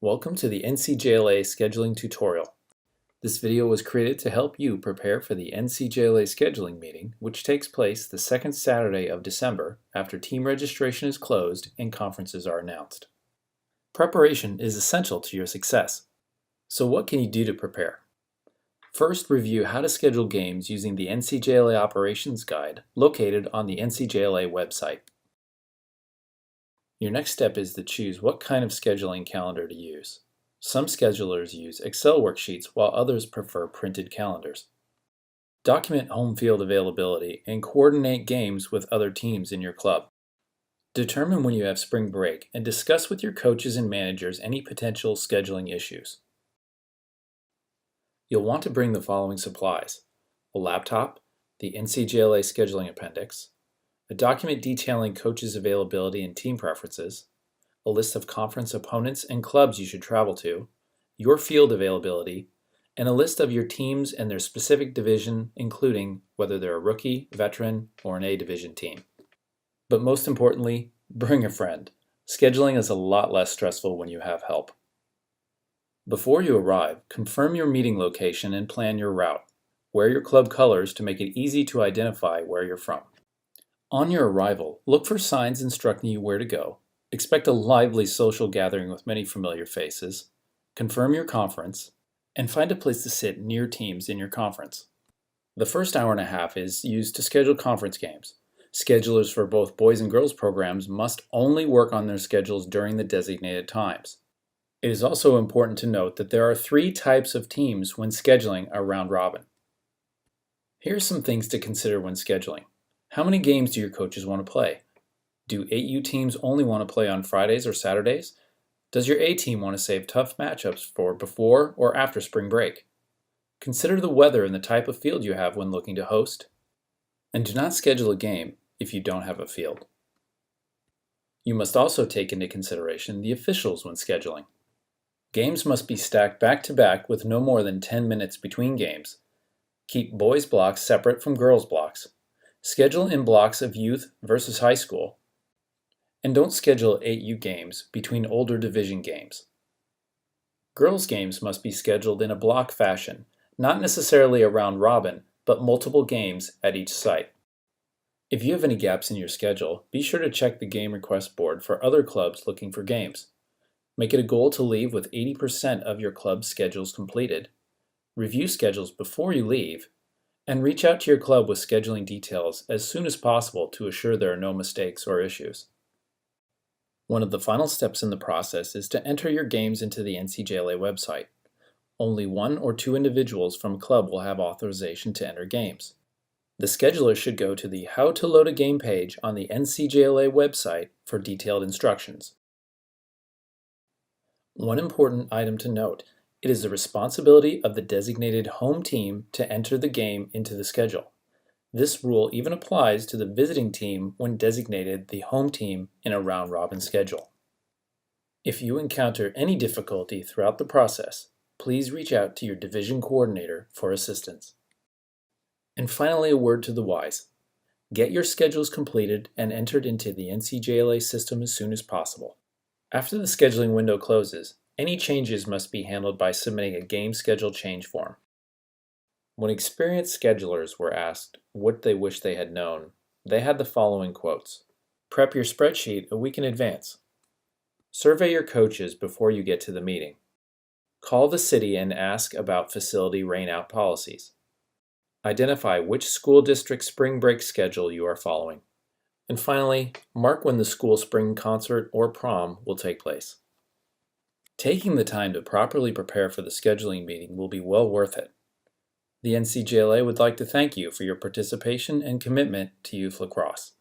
Welcome to the NCJLA scheduling tutorial. This video was created to help you prepare for the NCJLA scheduling meeting, which takes place the second Saturday of December after team registration is closed and conferences are announced. Preparation is essential to your success. So what can you do to prepare? First, review how to schedule games using the NCJLA Operations Guide located on the NCJLA website. Your next step is to choose what kind of scheduling calendar to use. Some schedulers use Excel worksheets while others prefer printed calendars. Document home field availability and coordinate games with other teams in your club. Determine when you have spring break and discuss with your coaches and managers any potential scheduling issues. You'll want to bring the following supplies: a laptop, the NCJLA scheduling appendix, a document detailing coaches' availability and team preferences, a list of conference opponents and clubs you should travel to, your field availability, and a list of your teams and their specific division, including whether they're a rookie, veteran, or an A division team. But most importantly, bring a friend. Scheduling is a lot less stressful when you have help. Before you arrive, confirm your meeting location and plan your route. Wear your club colors to make it easy to identify where you're from. On your arrival, look for signs instructing you where to go. Expect a lively social gathering with many familiar faces. Confirm your conference, and find a place to sit near teams in your conference. The first hour and a half is used to schedule conference games. Schedulers for both boys and girls programs must only work on their schedules during the designated times. It is also important to note that there are 3 types of teams when scheduling a round robin. Here are some things to consider when scheduling. How many games do your coaches want to play? Do 8U teams only want to play on Fridays or Saturdays? Does your A team want to save tough matchups for before or after spring break? Consider the weather and the type of field you have when looking to host. And do not schedule a game if you don't have a field. You must also take into consideration the officials when scheduling. Games must be stacked back to back with no more than 10 minutes between games. Keep boys' blocks separate from girls' blocks. Schedule in blocks of youth versus high school. And don't schedule 8U games between older division games. Girls' games must be scheduled in a block fashion, not necessarily a round robin, but multiple games at each site. If you have any gaps in your schedule, be sure to check the game request board for other clubs looking for games. Make it a goal to leave with 80% of your club's schedules completed. Review schedules before you leave, and reach out to your club with scheduling details as soon as possible to assure there are no mistakes or issues. One of the final steps in the process is to enter your games into the NCJLA website. Only 1 or 2 individuals from a club will have authorization to enter games. The scheduler should go to the How to Load a Game page on the NCJLA website for detailed instructions. One important item to note: it is the responsibility of the designated home team to enter the game into the schedule. This rule even applies to the visiting team when designated the home team in a round-robin schedule. If you encounter any difficulty throughout the process, please reach out to your division coordinator for assistance. And finally, a word to the wise. Get your schedules completed and entered into the NCJLA system as soon as possible. After the scheduling window closes, any changes must be handled by submitting a game schedule change form. When experienced schedulers were asked what they wish they had known, they had the following quotes: "Prep your spreadsheet a week in advance." "Survey your coaches before you get to the meeting." "Call the city and ask about facility rain-out policies." "Identify which school district spring break schedule you are following." And finally, mark when the school spring concert or prom will take place. Taking the time to properly prepare for the scheduling meeting will be well worth it. The NCJLA would like to thank you for your participation and commitment to youth lacrosse.